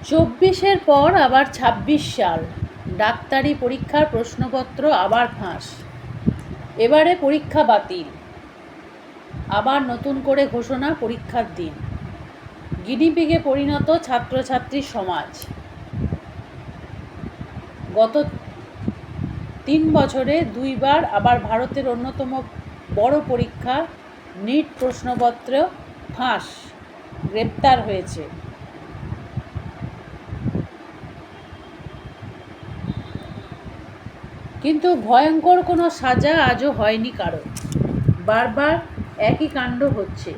চব্বিশের পর আবার ২৬ সাল, ডাক্তারি পরীক্ষার প্রশ্নপত্র আবার ফাঁস। এবারে পরীক্ষা বাতিল, আবার নতুন করে ঘোষণা পরীক্ষার দিন। গিনিপিগে পরিণত ছাত্রছাত্রী সমাজ। গত ৩ বছরে ২ বার আবার ভারতের অন্যতম বড় পরীক্ষা নিট প্রশ্নপত্র ফাঁস, গ্রেপ্তার হয়েছে। কিন্তু ভয়ঙ্কর কোনো সাজা আজও হয়নি কারো। বারবার একই কাণ্ড হচ্ছে,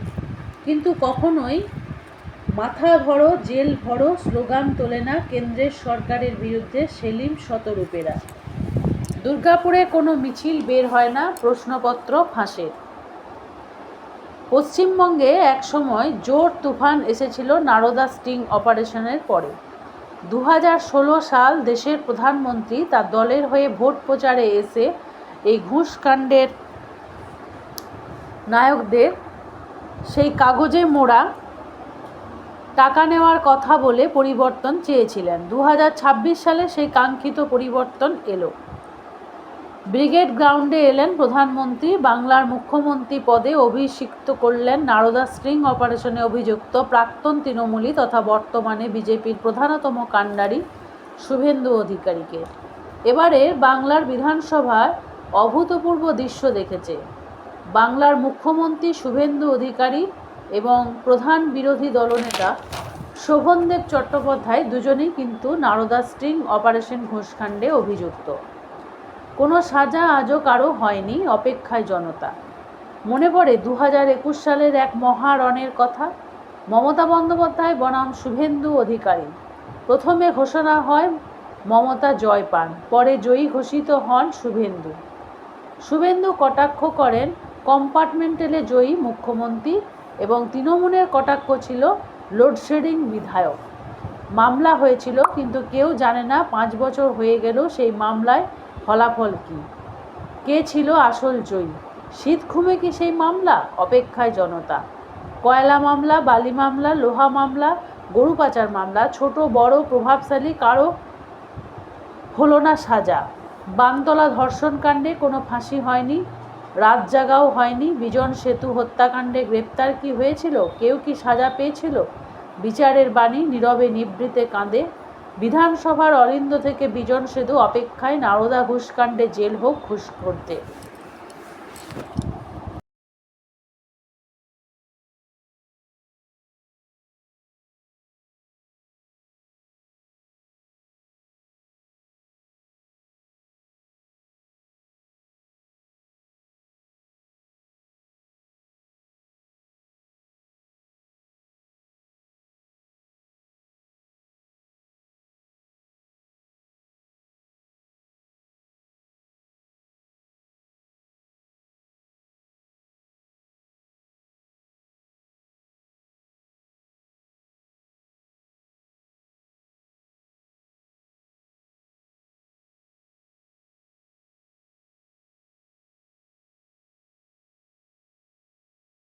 কিন্তু কখনোই মাথা ভরো জেল ভরো স্লোগান তোলে না কেন্দ্রের সরকারের বিরুদ্ধে সেলিম শতরূপেরা। দুর্গাপুরে কোনো মিছিল বের হয় না প্রশ্নপত্র ফাঁসের। পশ্চিমবঙ্গে একসময় জোর তুফান এসেছিল নারদা স্টিং অপারেশনের পরে। ২০১৬ সাল দেশের প্রধানমন্ত্রী তার দলের হয়ে ভোট প্রচারে এসে এই ঘুষকাণ্ডের নায়কদের সেই কাগজে মোড়া টাকা নেওয়ার কথা বলে পরিবর্তন চেয়েছিলেন। ২০২৬ সালে সেই কাঙ্ক্ষিত পরিবর্তন এলো। ব্রিগেড গ্রাউন্ডে এলেন প্রধানমন্ত্রী, বাংলার মুখ্যমন্ত্রী পদে অভিষিক্ত করলেন নারদা স্ট্রিং অপারেশনে অভিযুক্ত প্রাক্তন তৃণমূলী তথা বর্তমানে বিজেপির প্রধানতম কাণ্ডারি শুভেন্দু অধিকারীকে। এবারে বাংলার বিধানসভায় অভূতপূর্ব দৃশ্য দেখেছে বাংলার মুখ্যমন্ত্রী শুভেন্দু অধিকারী এবং প্রধান বিরোধী দলনেতা শোভনদেব চট্টোপাধ্যায়, দুজনেই কিন্তু নারদা স্ট্রিং অপারেশন ঘুষকাণ্ডে অভিযুক্ত। কোনো সাজা আজও কারো হয়নি, অপেক্ষায় জনতা। মনে পড়ে ২০২১ সালের এক মহারণের কথা। মমতা বন্দ্যোপাধ্যায় বনাম শুভেন্দু অধিকারী। প্রথমে ঘোষণা হয় মমতা জয় পান, পরে জয়ী ঘোষিত হন শুভেন্দু। শুভেন্দু কটাক্ষ করেন কম্পার্টমেন্টালে জয়ী মুখ্যমন্ত্রী এবং তৃণমূলের কটাক্ষ ছিল লোডশেডিং বিধায়ক। মামলা হয়েছিল, কিন্তু কেউ জানে না ৫ বছর হয়ে গেলেও সেই মামলায় ফলাফল কী, কে ছিল আসল জয়ী। শীত ঘুমে কি সেই মামলা? অপেক্ষায় জনতা। কয়লা মামলা, বালি মামলা, লোহা মামলা, গরু পাচার মামলা, ছোট বড় প্রভাবশালী কারো হলো না সাজা। বানতলা ধর্ষণকাণ্ডে কোনো ফাঁসি হয়নি, রাত জাগাও হয়নি। বিজন সেতু হত্যাকাণ্ডে গ্রেপ্তার কি হয়েছিল? কেউ কি সাজা পেয়েছিল? বিচারের বাণী নীরবে নিভৃতে কাঁদে। বিধানসভার অলিন্দ থেকে বিজন সেতু অপেক্ষায় নারদা ঘুষকাণ্ডে জেল হোক ঘুষ করতে।